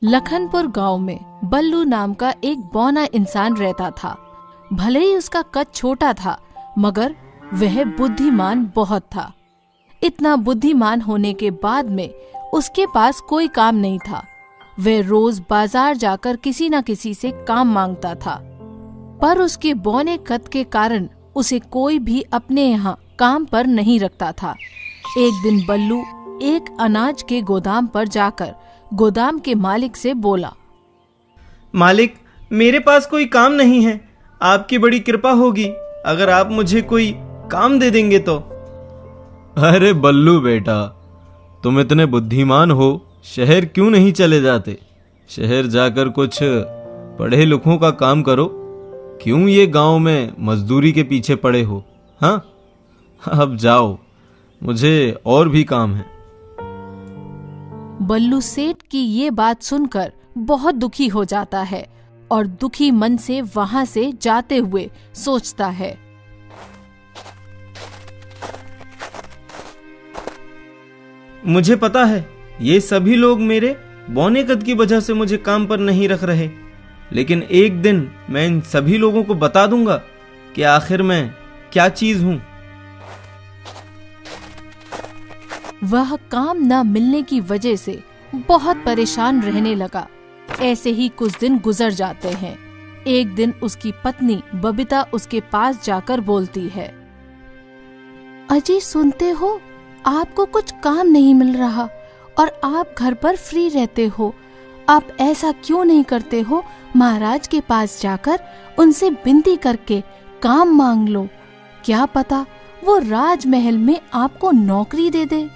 लखनपुर गांव में बल्लू नाम का एक बौना इंसान रहता था। भले ही उसका कद छोटा था, मगर वह बुद्धिमान बहुत था। इतना बुद्धिमान होने के बाद में उसके पास कोई काम नहीं था। वह रोज बाजार जाकर किसी न किसी से काम मांगता था, पर उसके बौने कद के कारण उसे कोई भी अपने यहाँ काम पर नहीं रखता था। एक दिन बल्लू एक अनाज के गोदाम पर जाकर गोदाम के मालिक से बोला, मालिक, मेरे पास कोई काम नहीं है। आपकी बड़ी कृपा होगी अगर आप मुझे कोई काम दे देंगे तो। अरे बल्लू बेटा, तुम इतने बुद्धिमान हो, शहर क्यों नहीं चले जाते? शहर जाकर कुछ पढ़े लिखों का काम करो। क्यों ये गांव में मजदूरी के पीछे पड़े हो? हाँ, अब जाओ, मुझे और भी काम है। बल्लू सेठ की ये बात सुनकर बहुत दुखी हो जाता है और दुखी मन से वहां से जाते हुए सोचता है, मुझे पता है ये सभी लोग मेरे बौने कद की वजह से मुझे काम पर नहीं रख रहे, लेकिन एक दिन मैं इन सभी लोगों को बता दूंगा कि आखिर मैं क्या चीज हूं। वह काम न मिलने की वजह से बहुत परेशान रहने लगा। ऐसे ही कुछ दिन गुजर जाते हैं। एक दिन उसकी पत्नी बबीता उसके पास जाकर बोलती है, अजी सुनते हो, आपको कुछ काम नहीं मिल रहा और आप घर पर फ्री रहते हो। आप ऐसा क्यों नहीं करते हो, महाराज के पास जाकर उनसे विनती करके काम मांग लो। क्या पता वो राजमहल में आपको नौकरी दे दे।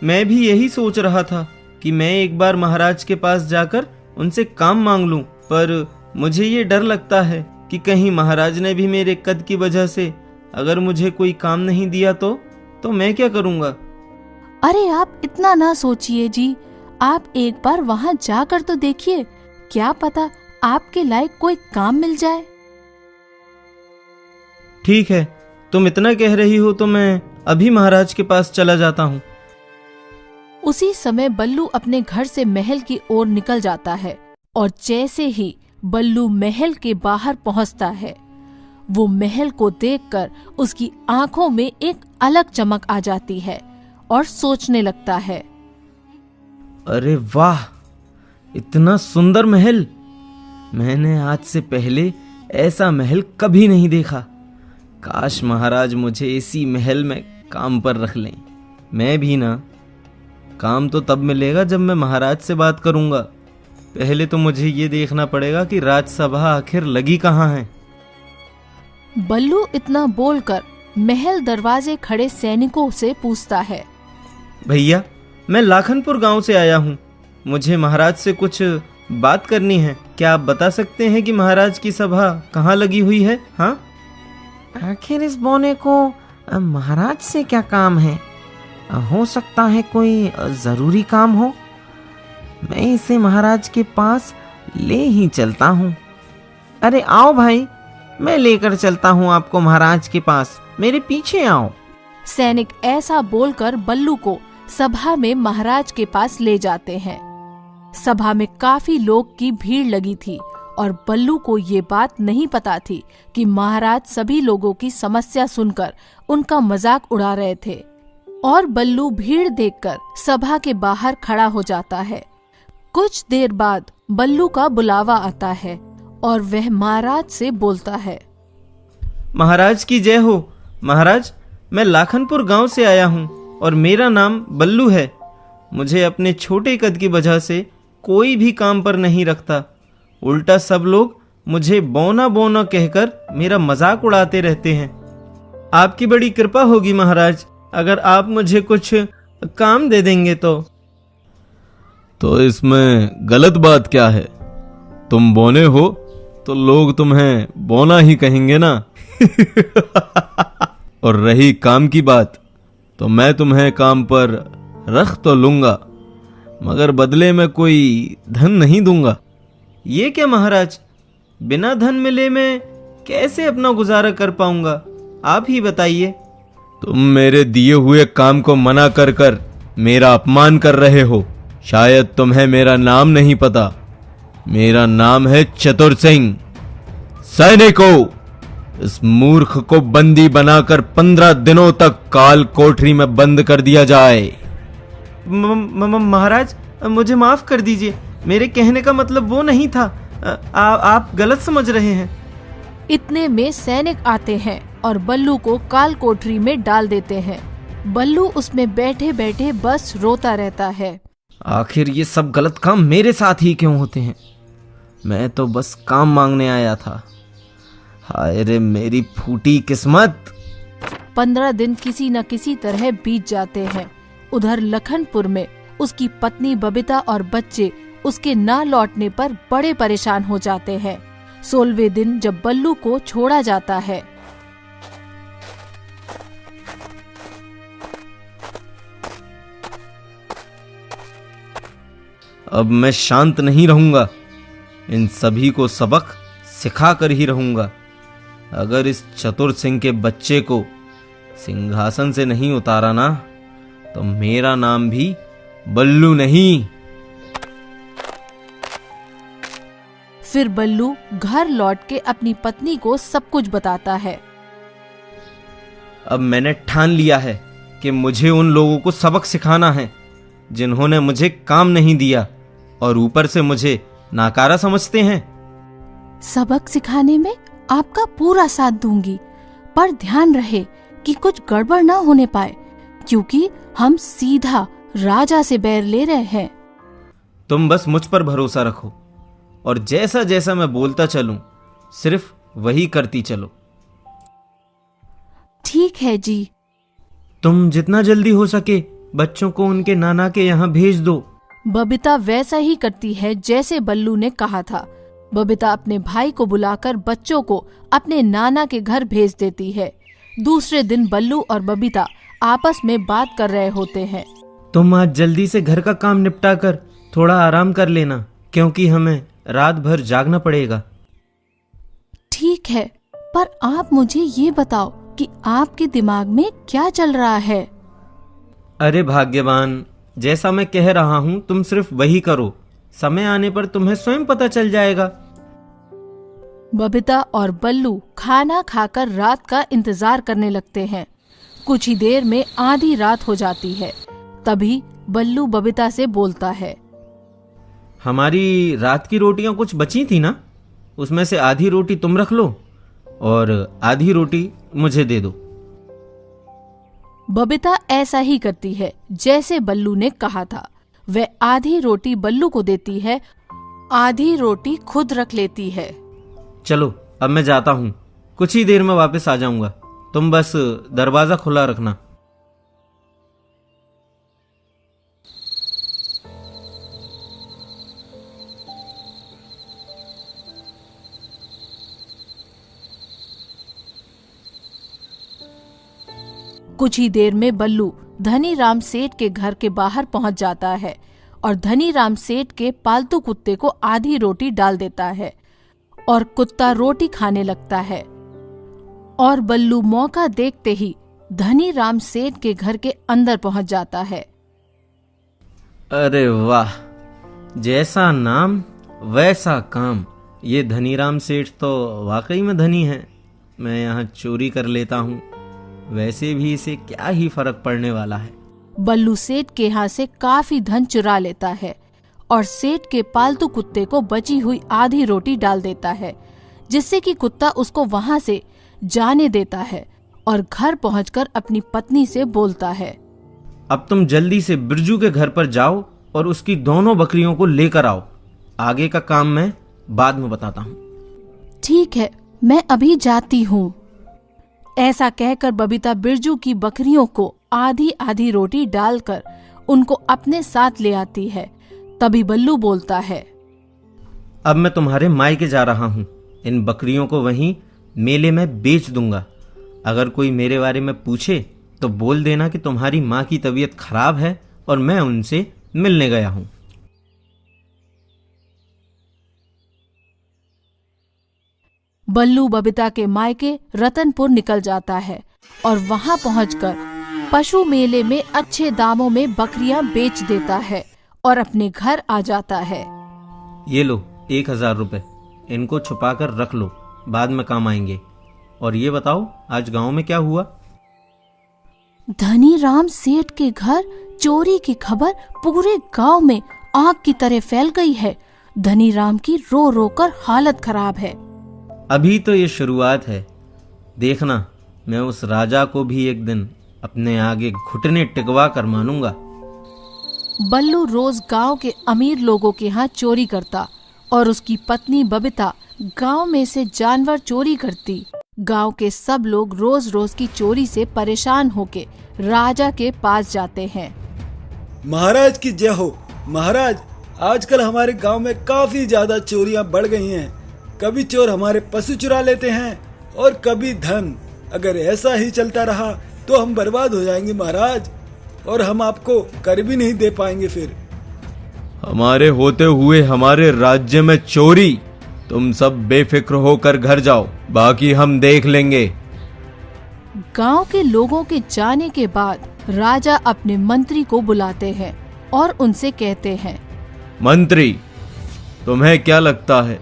मैं भी यही सोच रहा था कि मैं एक बार महाराज के पास जाकर उनसे काम मांग लूं, पर मुझे ये डर लगता है कि कहीं महाराज ने भी मेरे कद की वजह से अगर मुझे कोई काम नहीं दिया तो मैं क्या करूंगा। अरे आप इतना ना सोचिए जी, आप एक बार वहां जाकर तो देखिए, क्या पता आपके लायक कोई काम मिल जाए। ठीक है, तुम इतना कह रही हो तो मैं अभी महाराज के पास चला जाता हूँ। उसी समय बल्लू अपने घर से महल की ओर निकल जाता है और जैसे ही बल्लू महल के बाहर पहुंचता है, वो महल को देखकर उसकी आंखों में एक अलग चमक आ जाती है और सोचने लगता है, अरे वाह, इतना सुंदर महल! मैंने आज से पहले ऐसा महल कभी नहीं देखा। काश महाराज मुझे इसी महल में काम पर रख लें। मैं भी ना, काम तो तब मिलेगा जब मैं महाराज से बात करूंगा। पहले तो मुझे ये देखना पड़ेगा कि राजसभा आखिर लगी कहाँ है। बल्लू इतना बोलकर महल दरवाजे खड़े सैनिकों से पूछता है, भैया, मैं लाखनपुर गांव से आया हूँ। मुझे महाराज से कुछ बात करनी है। क्या आप बता सकते हैं कि महाराज की सभा कहाँ लगी हुई है? हाँ, आखिर इस बौने को महाराज से क्या काम है? हो सकता है कोई जरूरी काम हो। मैं इसे महाराज के पास ले ही चलता हूँ। अरे आओ भाई, मैं लेकर चलता हूँ आपको महाराज के पास, मेरे पीछे आओ। सैनिक ऐसा बोलकर बल्लू को सभा में महाराज के पास ले जाते हैं। सभा में काफी लोग की भीड़ लगी थी और बल्लू को ये बात नहीं पता थी कि महाराज सभी लोगों की समस्या सुनकर उनका मजाक उड़ा रहे थे। और बल्लू भीड़ देखकर सभा के बाहर खड़ा हो जाता है। कुछ देर बाद बल्लू का बुलावा आता है और वह महाराज से बोलता है, महाराज की जय हो। महाराज, मैं लाखनपुर गांव से आया हूं और मेरा नाम बल्लू है। मुझे अपने छोटे कद की वजह से कोई भी काम पर नहीं रखता। उल्टा सब लोग मुझे बौना बौना कहकर मेरा मजाक उड़ाते रहते हैं। आपकी बड़ी कृपा होगी महाराज अगर आप मुझे कुछ काम दे देंगे तो इसमें गलत बात क्या है? तुम बौने हो तो लोग तुम्हें बौना ही कहेंगे ना। और रही काम की बात, तो मैं तुम्हें काम पर रख तो लूंगा, मगर बदले में कोई धन नहीं दूंगा। ये क्या महाराज, बिना धन मिले मैं कैसे अपना गुजारा कर पाऊंगा? आप ही बताइए। तुम मेरे दिए हुए काम को मना कर कर मेरा अपमान कर रहे हो। शायद तुम्हें मेरा नाम नहीं पता। मेरा नाम है चतुर सिंह। सैनिकों, इस मूर्ख को बंदी बनाकर 15 दिनों तक काल कोठरी में बंद कर दिया जाए। महाराज, मुझे माफ कर दीजिए, मेरे कहने का मतलब वो नहीं था। आप गलत समझ रहे हैं। इतने में सैनिक आते हैं और बल्लू को काल कोठरी में डाल देते हैं। बल्लू उसमें बैठे बैठे बस रोता रहता है। आखिर ये सब गलत काम मेरे साथ ही क्यों होते हैं? मैं तो बस काम मांगने आया था। हाय रे मेरी फूटी किस्मत। 15 दिन किसी न किसी तरह बीत जाते हैं। उधर लखनपुर में उसकी पत्नी बबीता और बच्चे उसके ना लौटने पर बड़े परेशान हो जाते हैं। 16वें दिन जब बल्लू को छोड़ा जाता है, अब मैं शांत नहीं रहूंगा। इन सभी को सबक सिखा कर ही रहूंगा। अगर इस चतुर सिंह के बच्चे को सिंहासन से नहीं उतारा ना, तो मेरा नाम भी बल्लू नहीं। फिर बल्लू घर लौट के अपनी पत्नी को सब कुछ बताता है। अब मैंने ठान लिया है कि मुझे उन लोगों को सबक सिखाना है जिन्होंने मुझे काम नहीं दिया और ऊपर से मुझे नाकारा समझते हैं। सबक सिखाने में आपका पूरा साथ दूंगी, पर ध्यान रहे कि कुछ गड़बड़ ना होने पाए, क्योंकि हम सीधा राजा से बैर ले रहे हैं। तुम बस मुझ पर भरोसा रखो और जैसा जैसा मैं बोलता चलूं, सिर्फ वही करती चलो। ठीक है जी। तुम जितना जल्दी हो सके बच्चों को उनके नाना के यहाँ भेज दो। बबीता वैसा ही करती है जैसे बल्लू ने कहा था। बबीता अपने भाई को बुलाकर बच्चों को अपने नाना के घर भेज देती है। दूसरे दिन बल्लू और बबीता आपस में बात कर रहे होते हैं। तुम आज जल्दी से घर का काम निपटा कर थोड़ा आराम कर लेना, क्योंकि हमें रात भर जागना पड़ेगा। ठीक है, पर आप मुझे ये बताओ कि आपके दिमाग में क्या चल रहा है? अरे भाग्यवान, जैसा मैं कह रहा हूँ तुम सिर्फ वही करो। समय आने पर तुम्हें स्वयं पता चल जाएगा। बबीता और बल्लू खाना खाकर रात का इंतजार करने लगते हैं। कुछ ही देर में आधी रात हो जाती है। तभी बल्लू बबीता से बोलता है, हमारी रात की रोटियां कुछ बची थी ना, उसमें से आधी रोटी तुम रख लो और आधी रोटी मुझे दे दो। बबीता ऐसा ही करती है जैसे बल्लू ने कहा था। वह आधी रोटी बल्लू को देती है, आधी रोटी खुद रख लेती है। चलो अब मैं जाता हूँ, कुछ ही देर में वापस आ जाऊंगा। तुम बस दरवाजा खुला रखना। कुछ ही देर में बल्लू धनी राम सेठ के घर के बाहर पहुंच जाता है और धनी राम सेठ के पालतू कुत्ते को आधी रोटी डाल देता है और कुत्ता रोटी खाने लगता है। और बल्लू मौका देखते ही धनी राम सेठ के घर के अंदर पहुंच जाता है। अरे वाह, जैसा नाम वैसा काम। ये धनीराम सेठ तो वाकई में धनी है। मैं यहाँ चोरी कर लेता हूँ, वैसे भी इसे क्या ही फर्क पड़ने वाला है। बल्लू सेठ के यहाँ से काफी धन चुरा लेता है और सेठ के पालतू कुत्ते को बची हुई आधी रोटी डाल देता है, जिससे कि कुत्ता उसको वहाँ से जाने देता है और घर पहुंचकर अपनी पत्नी से बोलता है, अब तुम जल्दी से बिरजू के घर पर जाओ और उसकी दोनों बकरियों को लेकर आओ। आगे का काम मैं बाद में बताता हूँ। ठीक है, मैं अभी जाती हूँ। ऐसा कहकर बबीता बिरजू की बकरियों को आधी आधी रोटी डालकर उनको अपने साथ ले आती है। तभी बल्लू बोलता है, अब मैं तुम्हारे मायके जा रहा हूँ। इन बकरियों को वहीं मेले में बेच दूंगा। अगर कोई मेरे बारे में पूछे तो बोल देना कि तुम्हारी माँ की तबीयत खराब है और मैं उनसे मिलने गया हूँ। बल्लू बबीता के मायके रतनपुर निकल जाता है और वहां पहुंचकर पशु मेले में अच्छे दामों में बकरियां बेच देता है और अपने घर आ जाता है। ये लो 1000 रुपए, इनको छुपा कर रख लो, बाद में काम आएंगे। और ये बताओ आज गांव में क्या हुआ? धनी राम सेठ के घर चोरी की खबर पूरे गांव में आग की तरह फैल गई है। धनी राम की रो रो कर हालत खराब है। अभी तो ये शुरुआत है, देखना मैं उस राजा को भी एक दिन अपने आगे घुटने टिकवा कर मानूंगा। बल्लू रोज गांव के अमीर लोगों के यहाँ चोरी करता और उसकी पत्नी बबीता गांव में से जानवर चोरी करती। गांव के सब लोग रोज रोज की चोरी से परेशान होके राजा के पास जाते हैं। महाराज की जय हो। महाराज, आजकल हमारे गांव में काफी ज्यादा चोरियां बढ़ गई हैं। कभी चोर हमारे पशु चुरा लेते हैं और कभी धन। अगर ऐसा ही चलता रहा तो हम बर्बाद हो जाएंगे महाराज, और हम आपको कर भी नहीं दे पाएंगे। फिर हमारे होते हुए हमारे राज्य में चोरी? तुम सब बेफिक्र होकर घर जाओ, बाकी हम देख लेंगे। गांव के लोगों के जाने के बाद राजा अपने मंत्री को बुलाते हैं और उनसे कहते हैं, मंत्री, तुम्हें क्या लगता है,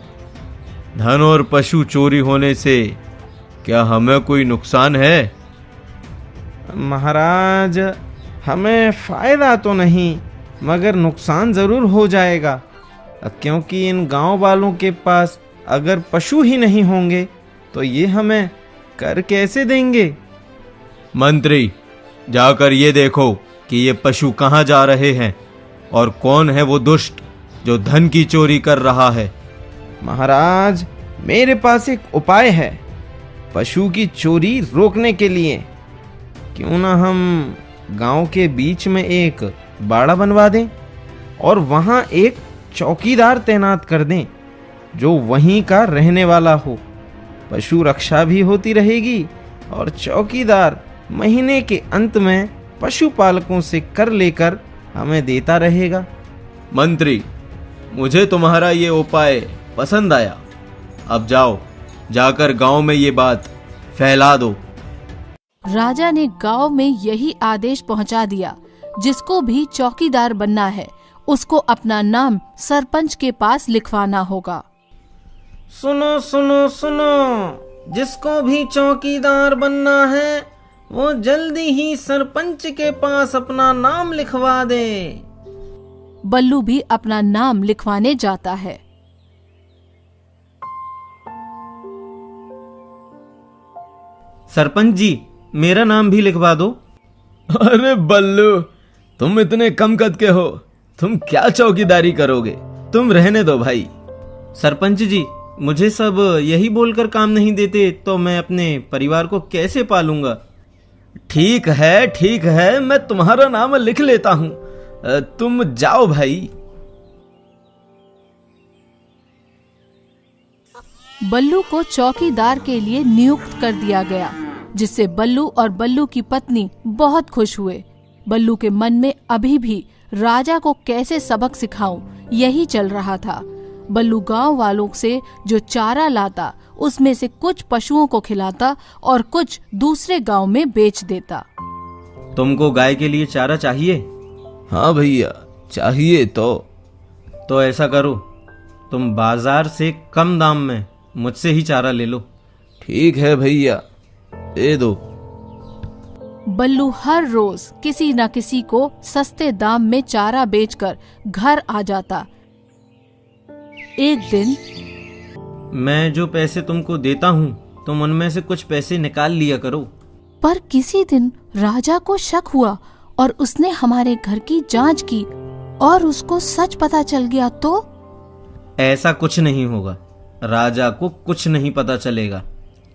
धन और पशु चोरी होने से क्या हमें कोई नुकसान है? महाराज, हमें फायदा तो नहीं मगर नुकसान जरूर हो जाएगा, क्योंकि इन गांव वालों के पास अगर पशु ही नहीं होंगे तो ये हमें कर कैसे देंगे? मंत्री, जाकर ये देखो कि ये पशु कहाँ जा रहे हैं और कौन है वो दुष्ट जो धन की चोरी कर रहा है। महाराज, मेरे पास एक उपाय है पशु की चोरी रोकने के लिए। क्यों ना हम गांव के बीच में एक बाड़ा बनवा दें और वहां एक चौकीदार तैनात कर दें जो वहीं का रहने वाला हो। पशु रक्षा भी होती रहेगी और चौकीदार महीने के अंत में पशुपालकों से कर लेकर हमें देता रहेगा। मंत्री, मुझे तुम्हारा ये उपाय पसंद आया। अब जाओ, जाकर गांव में ये बात फैला दो। राजा ने गांव में यही आदेश पहुंचा दिया, जिसको भी चौकीदार बनना है उसको अपना नाम सरपंच के पास लिखवाना होगा। सुनो सुनो सुनो, जिसको भी चौकीदार बनना है वो जल्दी ही सरपंच के पास अपना नाम लिखवा दे। बल्लू भी अपना नाम लिखवाने जाता है। सरपंच जी, मेरा नाम भी लिखवा दो। अरे बल्लू, तुम इतने कम कद के हो, तुम क्या चौकीदारी करोगे? तुम रहने दो भाई। सरपंच जी, मुझे सब यही बोलकर काम नहीं देते तो मैं अपने परिवार को कैसे पालूंगा? ठीक है, मैं तुम्हारा नाम लिख लेता हूं, तुम जाओ भाई। बल्लू को चौकीदार के लिए नियुक्त कर दिया गया, जिससे बल्लू और बल्लू की पत्नी बहुत खुश हुए। बल्लू के मन में अभी भी राजा को कैसे सबक सिखाऊं यही चल रहा था। बल्लू गांव वालों से जो चारा लाता उसमें से कुछ पशुओं को खिलाता और कुछ दूसरे गांव में बेच देता। तुमको गाय के लिए चारा चाहिए? हाँ भैया, चाहिए। तो ऐसा करो, तुम बाजार से कम दाम में मुझसे ही चारा ले लो। ठीक है भैया, दे दो। बल्लू हर रोज किसी न किसी को सस्ते दाम में चारा बेचकर घर आ जाता। एक दिन, मैं जो पैसे तुमको देता हूँ तुम उनमें से कुछ पैसे निकाल लिया करो। पर किसी दिन राजा को शक हुआ और उसने हमारे घर की जांच की और उसको सच पता चल गया तो? ऐसा कुछ नहीं होगा, राजा को कुछ नहीं पता चलेगा।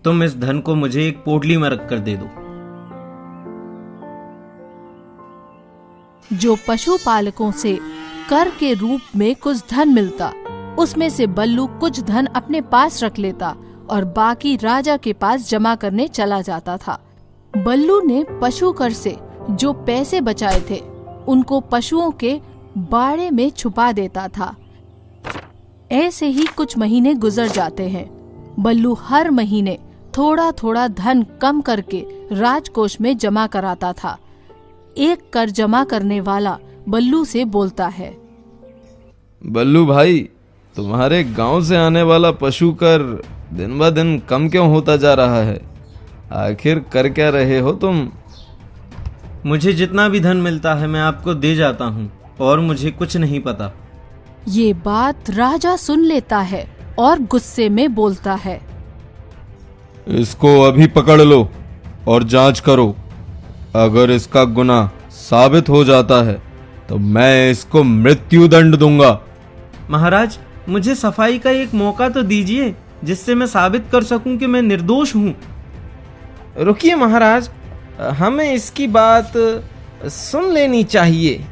तुम इस धन को मुझे एक पोटली में रख कर दे दो। जो पशुपालकों से कर के रूप में कुछ धन मिलता, उसमें से बल्लू कुछ धन अपने पास रख लेता और बाकी राजा के पास जमा करने चला जाता था। बल्लू ने पशु कर से जो पैसे बचाए थे उनको पशुओं के बाड़े में छुपा देता था। ऐसे ही कुछ महीने गुजर जाते हैं। बल्लू हर महीने थोड़ा थोड़ा धन कम करके राजकोष में जमा कराता था। एक कर जमा करने वाला बल्लू से बोलता है, बल्लू भाई, तुम्हारे गांव से आने वाला पशु कर दिन ब दिन कम क्यों होता जा रहा है? आखिर कर क्या रहे हो तुम? मुझे जितना भी धन मिलता है मैं आपको दे जाता हूँ और मुझे कुछ नहीं पता। ये बात राजा सुन लेता है और गुस्से में बोलता है, इसको अभी पकड़ लो और जांच करो। अगर इसका गुनाह साबित हो जाता है तो मैं इसको मृत्यु दंड दूंगा। महाराज, मुझे सफाई का एक मौका तो दीजिए जिससे मैं साबित कर सकूं कि मैं निर्दोष हूं। रुकिए महाराज, हमें इसकी बात सुन लेनी चाहिए।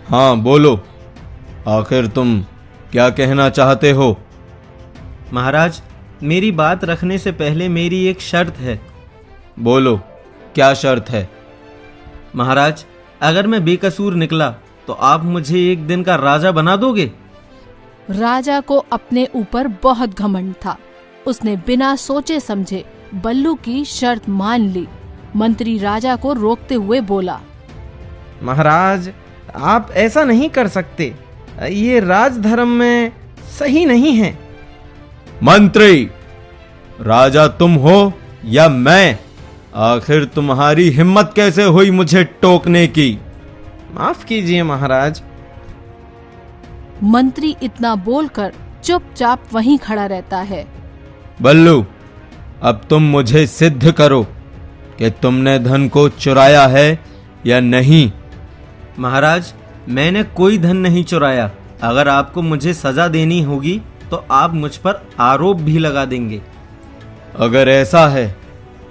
हाँ बोलो, आखिर तुम क्या कहना चाहते हो? महाराज, मेरी बात रखने से पहले मेरी एक शर्त है। बोलो, क्या शर्त है? महाराज, अगर मैं बेकसूर निकला तो आप मुझे एक दिन का राजा बना दोगे? राजा को अपने ऊपर बहुत घमंड था। उसने बिना सोचे समझे बल्लू की शर्त मान ली। मंत्री राजा को रोकते हुए बोला, महाराज, आप ऐसा नहीं कर सकते। ये राजधर्म में सही नहीं है। मंत्री, राजा तुम हो या मैं? आखिर तुम्हारी हिम्मत कैसे हुई मुझे टोकने की? माफ कीजिए महाराज। मंत्री इतना बोलकर चुपचाप वहीं खड़ा रहता है। बल्लू, अब तुम मुझे सिद्ध करो कि तुमने धन को चुराया है या नहीं। महाराज, मैंने कोई धन नहीं चुराया। अगर आपको मुझे सजा देनी होगी तो आप मुझ पर आरोप भी लगा देंगे। अगर ऐसा है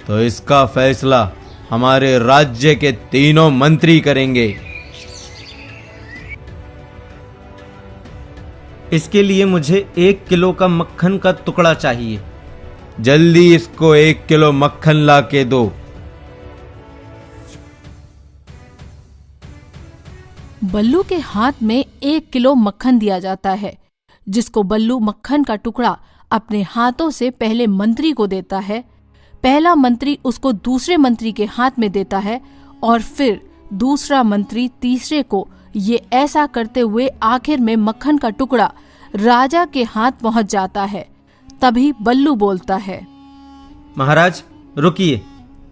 तो इसका फैसला हमारे राज्य के तीनों मंत्री करेंगे। इसके लिए मुझे 1 किलो का मक्खन का टुकड़ा चाहिए। जल्दी इसको 1 किलो मक्खन ला के दो। बल्लू के हाथ में 1 किलो मक्खन दिया जाता है, जिसको बल्लू मक्खन का टुकड़ा अपने हाथों से पहले मंत्री को देता है। पहला मंत्री उसको दूसरे मंत्री के हाथ में देता है और फिर दूसरा मंत्री तीसरे को। ये ऐसा करते हुए आखिर में मक्खन का टुकड़ा राजा के हाथ पहुंच जाता है। तभी बल्लू बोलता है, महाराज रुकिए,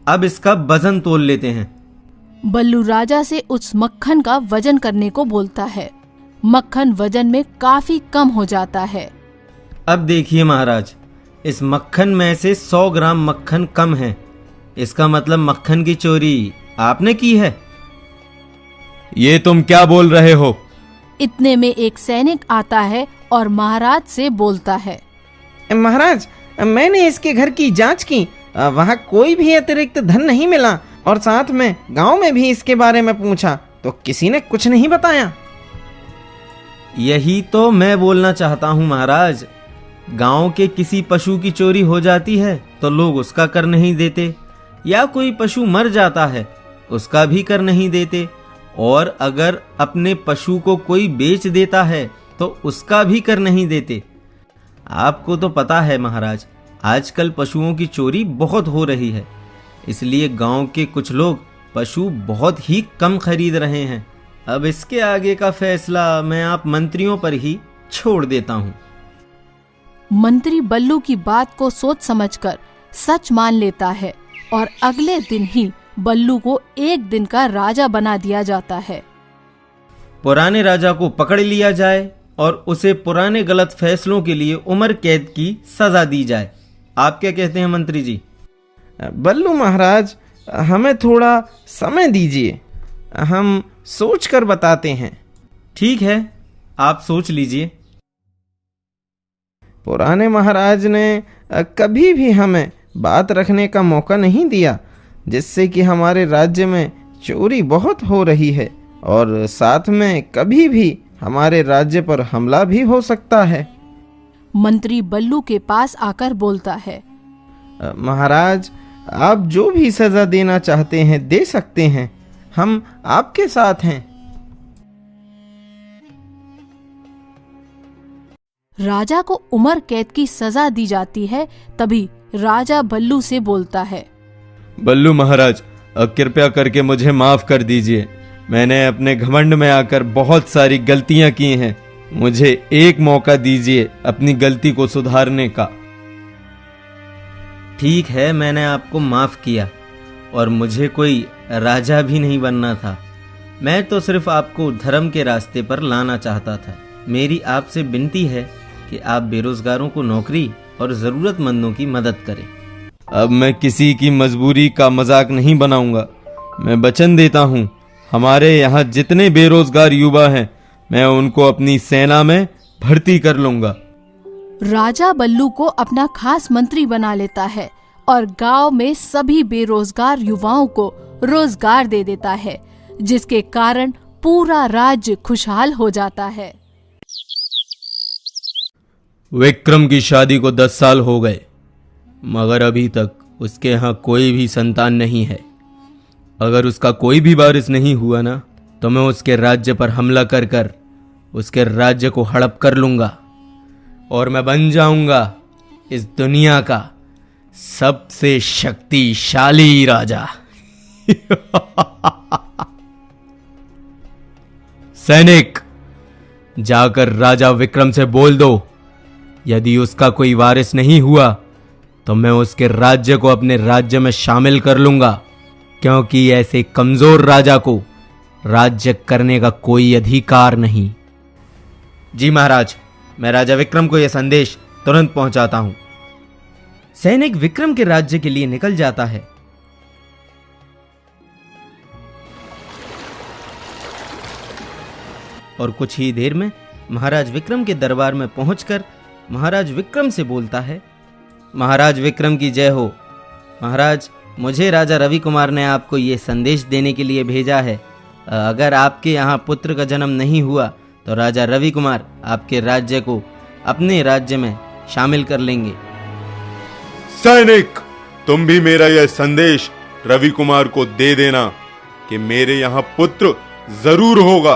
अब इसका वजन तोल लेते हैं। बल्लू राजा से उस मक्खन का वजन करने को बोलता है। मक्खन वजन में काफी कम हो जाता है। अब देखिए महाराज, इस मक्खन में से 100 ग्राम मक्खन कम है। इसका मतलब मक्खन की चोरी आपने की है। ये तुम क्या बोल रहे हो? इतने में एक सैनिक आता है और महाराज से बोलता है, महाराज, मैंने इसके घर की जांच की। वहाँ कोई भी अतिरिक्त धन नहीं मिला और साथ में गांव में भी इसके बारे में पूछा तो किसी ने कुछ नहीं बताया। यही तो मैं बोलना चाहता हूँ महाराज। गांव के किसी पशु की चोरी हो जाती है तो लोग उसका कर नहीं देते, या कोई पशु मर जाता है उसका भी कर नहीं देते, और अगर अपने पशु को कोई बेच देता है तो उसका भी कर नहीं देते। आपको तो पता है महाराज, आजकल पशुओं की चोरी बहुत हो रही है, इसलिए गांव के कुछ लोग पशु बहुत ही कम खरीद रहे हैं। अब इसके आगे का फैसला मैं आप मंत्रियों पर ही छोड़ देता हूँ। मंत्री बल्लू की बात को सोच समझकर सच मान लेता है और अगले दिन ही बल्लू को 1 दिन का राजा बना दिया जाता है। पुराने राजा को पकड़ लिया जाए और उसे पुराने गलत फैसलों के लिए उम्र कैद की सजा दी जाए। आप क्या कहते हैं मंत्री जी? बल्लू महाराज, हमें थोड़ा समय दीजिए, हम सोच कर बताते हैं। ठीक है, आप सोच लीजिए। पुराने महाराज ने कभी भी हमें बात रखने का मौका नहीं दिया, जिससे कि हमारे राज्य में चोरी बहुत हो रही है और साथ में कभी भी हमारे राज्य पर हमला भी हो सकता है। मंत्री बल्लू के पास आकर बोलता है, महाराज, आप जो भी सजा देना चाहते हैं दे सकते हैं, हम आपके साथ हैं। राजा को उम्र कैद की सजा दी जाती है। तभी राजा बल्लू से बोलता है, बल्लू महाराज, कृपया करके मुझे माफ कर दीजिए। मैंने अपने घमंड में आकर बहुत सारी गलतियां की हैं। मुझे एक मौका दीजिए अपनी गलती को सुधारने का। ठीक है, मैंने आपको माफ किया और मुझे कोई राजा भी नहीं बनना था। मैं तो सिर्फ आपको धर्म के रास्ते पर लाना चाहता था। मेरी आपसे विनती है कि आप बेरोजगारों को नौकरी और जरूरतमंदों की मदद करें। अब मैं किसी की मजबूरी का मजाक नहीं बनाऊंगा। मैं वचन देता हूं, हमारे यहाँ जितने बेरोजगार युवा हैं मैं उनको अपनी सेना में भर्ती कर लूंगा। राजा बल्लू को अपना खास मंत्री बना लेता है और गांव में सभी बेरोजगार युवाओं को रोजगार दे देता है, जिसके कारण पूरा राज्य खुशहाल हो जाता है। विक्रम की शादी को 10 साल हो गए, मगर अभी तक उसके यहाँ कोई भी संतान नहीं है। अगर उसका कोई भी वारिस नहीं हुआ ना, तो मैं उसके राज्य पर हमला कर कर उसके राज्य को हड़प कर लूंगा और मैं बन जाऊंगा इस दुनिया का सबसे शक्तिशाली राजा। सैनिक, जाकर राजा विक्रम से बोल दो, यदि उसका कोई वारिस नहीं हुआ तो मैं उसके राज्य को अपने राज्य में शामिल कर लूंगा, क्योंकि ऐसे कमजोर राजा को राज्य करने का कोई अधिकार नहीं। जी महाराज, मैं राजा विक्रम को यह संदेश तुरंत पहुंचाता हूं। सैनिक विक्रम के राज्य के लिए निकल जाता है। और कुछ ही देर में महाराज विक्रम के दरबार में पहुंचकर महाराज विक्रम से बोलता है, महाराज विक्रम की जय हो। महाराज, मुझे राजा रवि कुमार ने आपको ये संदेश देने के लिए भेजा है। अगर आपके यहाँ पुत्र का जन्म नहीं हुआ तो राजा रवि कुमार आपके राज्य को अपने राज्य में शामिल कर लेंगे। सैनिक, तुम भी मेरा यह संदेश रवि कुमार को दे देना कि मेरे यहाँ पुत्र जरूर होगा।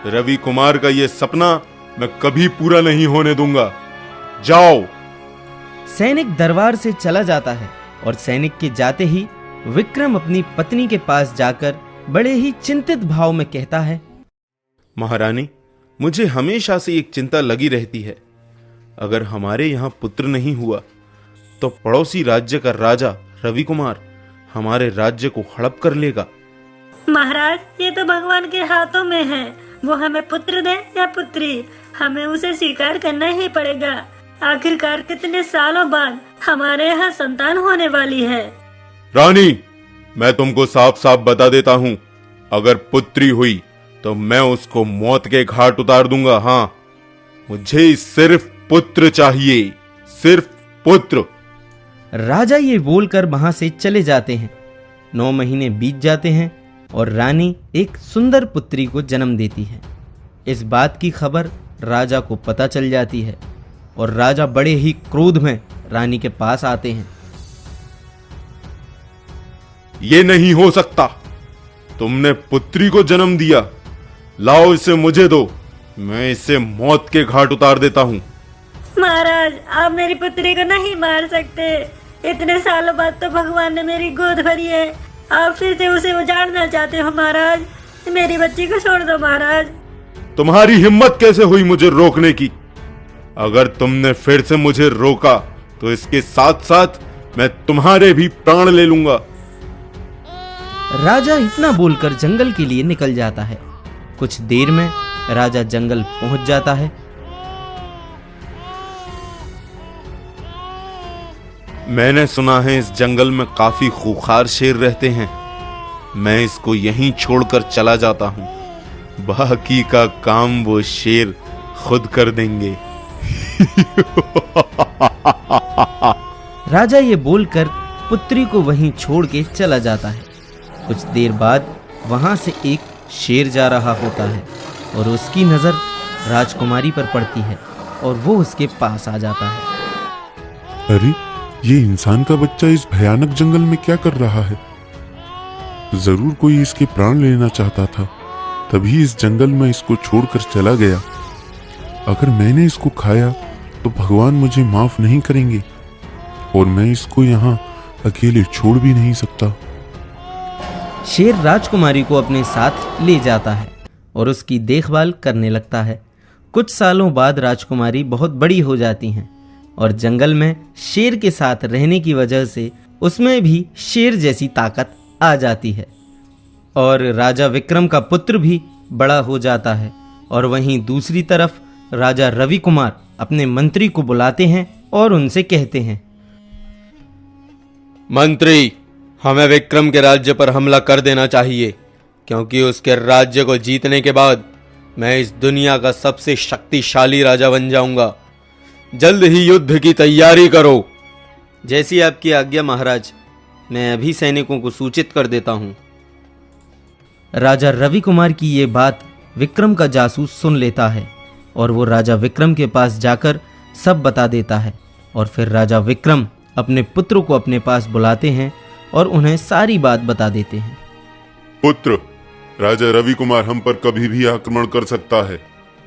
रवि कुमार का यह सपना मैं कभी पूरा नहीं होने दूंगा। जाओ। सैनिक दरबार से चला जाता है और सैनिक के जाते ही विक्रम अपनी पत्नी के पास जाकर बड़े ही चिंतित भाव में कहता है, महारानी, मुझे हमेशा से एक चिंता लगी रहती है। अगर हमारे यहाँ पुत्र नहीं हुआ तो पड़ोसी राज्य का राजा रवि कुमार हमारे राज्य को हड़प कर लेगा। महाराज, ये तो भगवान के हाथों में है। वो हमें पुत्र दे या पुत्री, हमें उसे स्वीकार करना ही पड़ेगा। आखिरकार कितने सालों बाद हमारे यहाँ संतान होने वाली है। रानी, मैं तुमको साफ साफ बता देता हूँ, अगर पुत्री हुई तो मैं उसको मौत के घाट उतार दूंगा। हाँ, मुझे सिर्फ पुत्र चाहिए, सिर्फ पुत्र। राजा ये बोलकर वहां से चले जाते हैं। 9 महीने बीत जाते हैं और रानी एक सुंदर पुत्री को जन्म देती है। इस बात की खबर राजा को पता चल जाती है और राजा बड़े ही क्रोध में रानी के पास आते हैं। ये नहीं हो सकता, तुमने पुत्री को जन्म दिया। लाओ, इसे मुझे दो, मैं इसे मौत के घाट उतार देता हूँ। महाराज, आप मेरी पुत्री को नहीं मार सकते। इतने सालों बाद तो भगवान ने मेरी गोद भरी है। आप फिर से उसे उजाड़ना चाहते हो महाराज? मेरी बच्ची को छोड़ दो महाराज। तुम्हारी हिम्मत कैसे हुई मुझे रोकने की? अगर तुमने फिर से मुझे रोका तो इसके साथ साथ मैं तुम्हारे भी प्राण ले लूंगा। राजा इतना बोलकर जंगल के लिए निकल जाता है। कुछ देर में राजा जंगल पहुंच जाता है। मैंने सुना है इस जंगल में काफी खूंखार शेर रहते हैं। मैं इसको यहीं छोड़कर चला जाता हूँ। बाकी का काम वो शेर खुद कर देंगे। राजा ये बोलकर पुत्री को वहीं छोड़ के चला जाता है। कुछ देर बाद वहां से एक शेर जा रहा होता है और उसकी नजर राजकुमारी पर पड़ती है और वो उसके पास आ जाता है। अरे, ये इंसान का बच्चा इस भयानक जंगल में क्या कर रहा है? जरूर कोई इसके प्राण लेना चाहता था, तभी इस जंगल में इसको छोड़कर चला गया। अगर मैंने इसको खाया तो भगवान मुझे माफ नहीं करेंगे और मैं इसको यहाँ अकेले छोड़ भी नहीं सकता। शेर राजकुमारी को अपने साथ ले जाता है और उसकी देखभाल करने लगता है। कुछ सालों बाद राजकुमारी बहुत बड़ी हो जाती हैं और जंगल में शेर के साथ रहने की वजह से उसमें भी शेर जैसी ताकत आ जाती है और राजा विक्रम का पुत्र भी बड़ा हो जाता है। और वहीं दूसरी तरफ राजा रवि कुमार अपने मंत्री को बुलाते हैं और उनसे कहते हैं, मंत्री, हमें विक्रम के राज्य पर हमला कर देना चाहिए, क्योंकि उसके राज्य को जीतने के बाद मैं इस दुनिया का सबसे शक्तिशाली राजा बन जाऊंगा। जल्द ही युद्ध की तैयारी करो। जैसी आपकी आज्ञा महाराज, मैं अभी सैनिकों को सूचित कर देता हूँ। राजा रवि कुमार की ये बात विक्रम का जासूस सुन लेता है और वो राजा विक्रम के पास जाकर सब बता देता है। और फिर राजा विक्रम अपने पुत्र को अपने पास बुलाते हैं और उन्हें सारी बात बता देते हैं। पुत्र, राजा रवि कुमार हम पर कभी भी आक्रमण कर सकता है।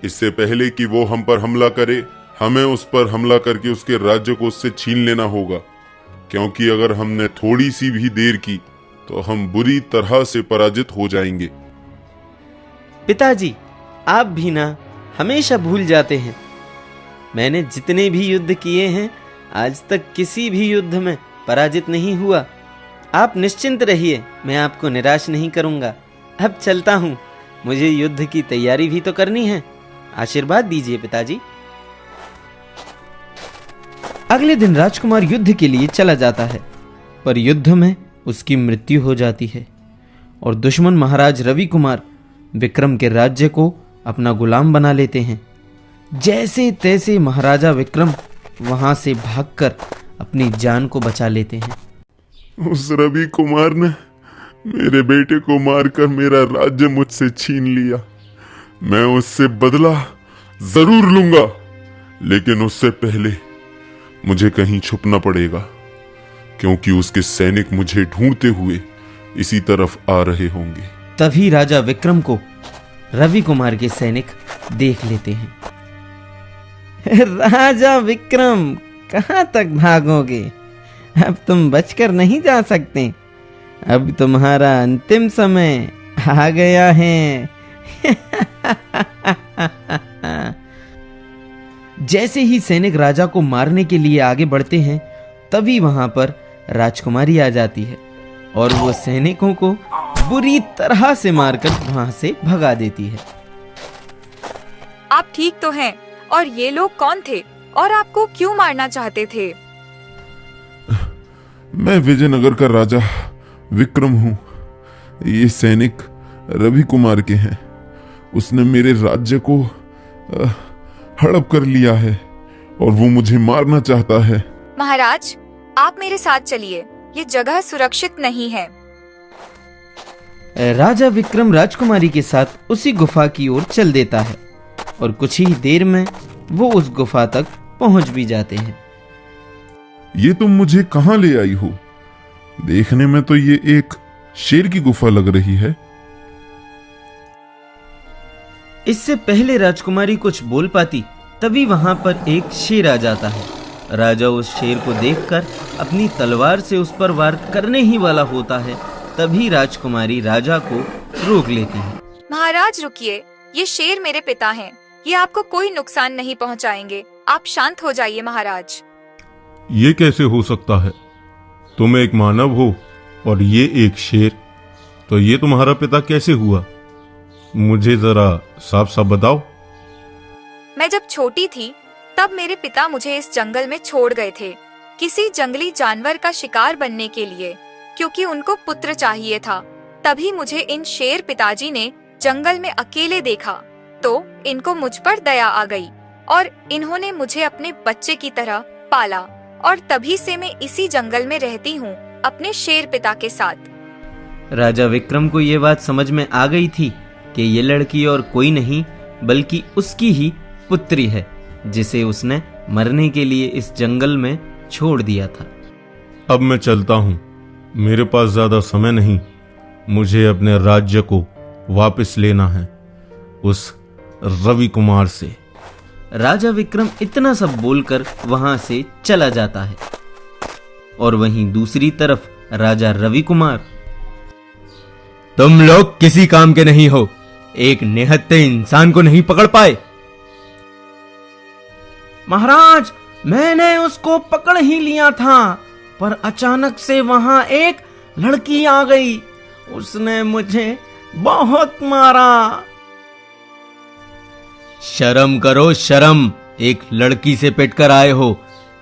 इससे पहले कि वो हम पर हमला करे, हमें उस पर हमला करके उसके राज्य को उससे छीन लेना होगा, क्योंकि अगर हमने थोड़ी सी भी देर की तो हम बुरी तरह से पराजित हो जाएंगे। पिताजी, आप भी ना हमेशा भूल जाते हैं। मैंने जितने भी युद्ध किए हैं, आज तक किसी भी युद्ध में पराजित नहीं हुआ। आप निश्चिंत रहिए, मैं आपको निराश नहीं करूंगा। अब चलता हूँ, मुझे युद्ध की तैयारी भी तो करनी है। आशीर्वाद दीजिए पिताजी। अगले दिन राजकुमार युद्ध के लिए चला जाता है, पर युद्ध में उसकी मृत्यु हो जाती है और दुश्मन महाराज रवि कुमार विक्रम के राज्य को अपना गुलाम बना लेते हैं। जैसे तैसे महाराजा विक्रम वहां से भागकर अपनी जान को बचा लेते हैं। उस रवि कुमार ने मेरे बेटे को मारकर मेरा राज्य मुझसे छीन लिया। मैं उससे बदला जरूर लूंगा, लेकिन उससे पहले मुझे कहीं छुपना पड़ेगा, क्योंकि उसके सैनिक मुझे ढूंढते हुए इसी तरफ आ रहे होंगे। तभी राजा विक्रम को रवि कुमार के सैनिक देख लेते हैं। राजा विक्रम, कहां तक भागोगे? अब तुम बचकर नहीं जा सकते। अब तुम्हारा अंतिम समय आ गया है। जैसे ही सैनिक राजा को मारने के लिए आगे बढ़ते हैं, तभी वहां पर राजकुमारी आ जाती है और वो सैनिकों को बुरी तरह से मारकर वहां से भगा देती है। आप ठीक तो हैं? और ये लोग कौन थे और आपको क्यों मारना चाहते थे? मैं विजयनगर का राजा विक्रम हूँ। ये सैनिक रवि कुमार के हैं। उसने मेरे राज्य को हड़प कर लिया है और वो मुझे मारना चाहता है। महाराज, आप मेरे साथ चलिए, ये जगह सुरक्षित नहीं है। राजा विक्रम राजकुमारी के साथ उसी गुफा की ओर चल देता है और कुछ ही देर में वो उस गुफा तक पहुंच भी जाते हैं। ये तुम मुझे कहां ले आई हो? देखने में तो ये एक शेर की गुफा लग रही है। इससे पहले राजकुमारी कुछ बोल पाती, तभी वहां पर एक शेर आ जाता है। राजा उस शेर को देखकर अपनी तलवार से उस पर वार करने ही वाला होता है, तभी राजकुमारी राजा को रोक लेती है। महाराज रुकिए, ये शेर मेरे पिता हैं। ये आपको कोई नुकसान नहीं पहुंचाएंगे। आप शांत हो जाइए महाराज। ये कैसे हो सकता है? तुम एक मानव हो और ये एक शेर, तो ये तुम्हारा पिता कैसे हुआ? मुझे जरा साफ साफ बताओ। मैं जब छोटी थी तब मेरे पिता मुझे इस जंगल में छोड़ गए थे, किसी जंगली जानवर का शिकार बनने के लिए, क्योंकि उनको पुत्र चाहिए था। तभी मुझे इन शेर पिताजी ने जंगल में अकेले देखा, तो इनको मुझ पर दया आ गई और इन्होंने मुझे अपने बच्चे की तरह पाला और तभी से मैं इसी जंगल में रहती हूँ अपने शेर पिता के साथ। राजा विक्रम को ये बात समझ में आ गई थी कि ये लड़की और कोई नहीं बल्कि उसकी ही पुत्री है, जिसे उसने मरने के लिए इस जंगल में छोड़ दिया था। अब मैं चलता हूँ, मेरे पास ज्यादा समय नहीं। मुझे अपने राज्य को वापस लेना है उस रवि कुमार से। राजा विक्रम इतना सब बोलकर वहां से चला जाता है और वहीं दूसरी तरफ राजा रवि कुमार तुम लोग किसी काम के नहीं हो, एक निहत्थे इंसान को नहीं पकड़ पाए। महाराज, मैंने उसको पकड़ ही लिया था, पर अचानक से वहां एक लड़की आ गई। उसने मुझे बहुत मारा। शर्म करो शर्म, एक लड़की से पिट कर आए हो।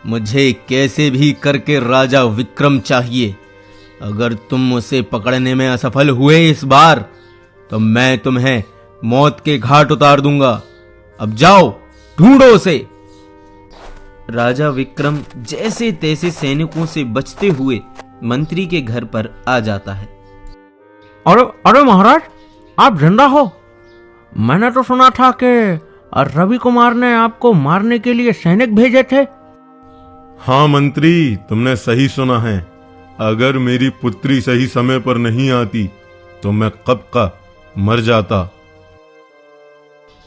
मुझे कैसे भी करके राजा विक्रम चाहिए। अगर तुम उसे पकड़ने में असफल हुए इस बार, तो मैं तुम्हें मौत के घाट उतार दूंगा। अब जाओ, ढूंढो उसे। राजा विक्रम जैसे तैसे सैनिकों से बचते हुए मंत्री के घर पर आ जाता है। अरे महाराज, आप जिंदा हो? मैंने तो सुना था कि रवि कुमार ने आपको मारने के लिए सैनिक भेजे थे। हाँ मंत्री, तुमने सही सुना है। अगर मेरी पुत्री सही समय पर नहीं आती तो मैं कब का मर जाता।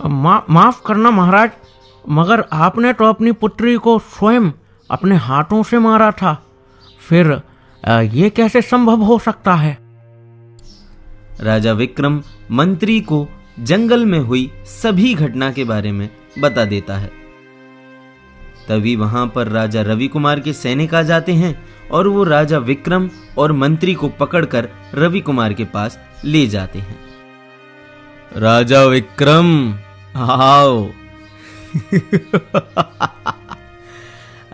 माफ करना महाराज, मगर आपने तो अपनी पुत्री को स्वयं अपने हाथों से मारा था, फिर ये कैसे संभव हो सकता है? राजा विक्रम मंत्री को जंगल में हुई सभी घटना के बारे में बता देता है। तभी वहां पर राजा रवि कुमार के सैनिक आ जाते हैं और वो राजा विक्रम और मंत्री को पकड़कर रवि कुमार के पास ले जाते हैं। राजा विक्रम, आओ।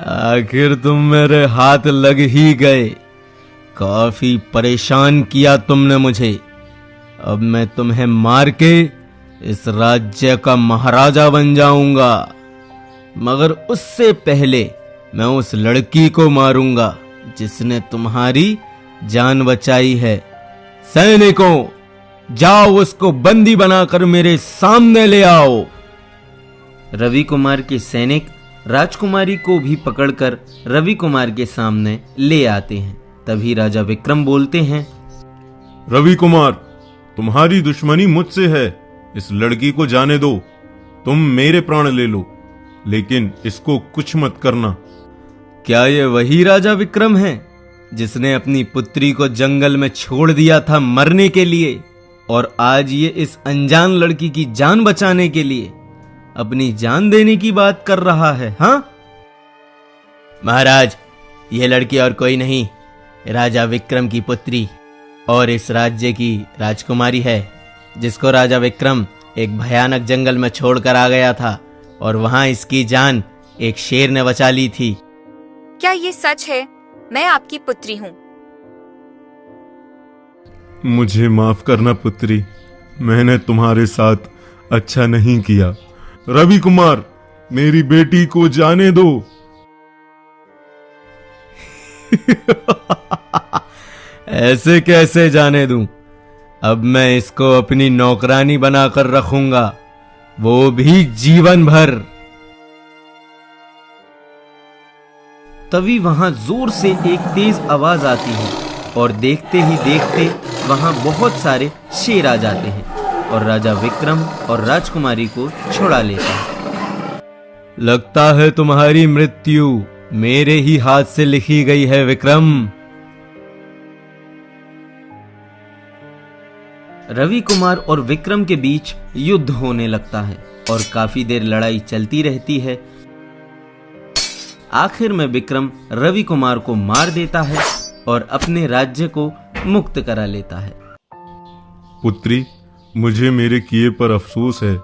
आखिर तुम मेरे हाथ लग ही गए। काफी परेशान किया तुमने मुझे। अब मैं तुम्हें मार के इस राज्य का महाराजा बन जाऊंगा, मगर उससे पहले मैं उस लड़की को मारूंगा जिसने तुम्हारी जान बचाई है। सैनिकों, जाओ उसको बंदी बनाकर मेरे सामने ले आओ। रवि कुमार के सैनिक राजकुमारी को भी पकड़कर रवि कुमार के सामने ले आते हैं। तभी राजा विक्रम बोलते हैं, रवि कुमार, तुम्हारी दुश्मनी मुझसे है। इस लड़की को जाने दो। तुम मेरे प्राण ले लो, लेकिन इसको कुछ मत करना। क्या ये वही राजा विक्रम है जिसने अपनी पुत्री को जंगल में छोड़ दिया था मरने के लिए, और आज ये इस अनजान लड़की की जान बचाने के लिए अपनी जान देने की बात कर रहा है? हाँ महाराज, ये लड़की और कोई नहीं, राजा विक्रम की पुत्री और इस राज्य की राजकुमारी है, जिसको राजा विक्रम एक भयानक जंगल में छोड़कर आ गया था और वहां इसकी जान एक शेर ने बचा ली थी। क्या ये सच है? मैं आपकी पुत्री हूँ। मुझे माफ करना पुत्री, मैंने तुम्हारे साथ अच्छा नहीं किया। रवि कुमार, मेरी बेटी को जाने दो। ऐसे कैसे जाने दूं? अब मैं इसको अपनी नौकरानी बनाकर रखूंगा, वो भी जीवन भर। तभी वहां जोर से एक तेज आवाज आती है और देखते ही देखते वहां बहुत सारे शेर आ जाते हैं और राजा विक्रम और राजकुमारी को छुड़ा लेता है। लगता है तुम्हारी मृत्यु मेरे ही हाथ से लिखी गई है विक्रम। रवि कुमार और विक्रम के बीच युद्ध होने लगता है और काफी देर लड़ाई चलती रहती है। आखिर में विक्रम रवि कुमार को मार देता है और अपने राज्य को मुक्त करा लेता है। पुत्री, मुझे मेरे किए पर अफसोस है।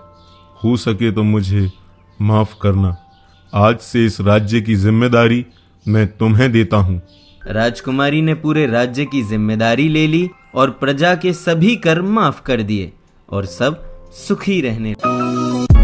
हो सके तो मुझे माफ करना। आज से इस राज्य की जिम्मेदारी मैं तुम्हें देता हूँ। राजकुमारी ने पूरे राज्य की जिम्मेदारी ले ली और प्रजा के सभी कर माफ कर दिए और सब सुखी रहने लगे।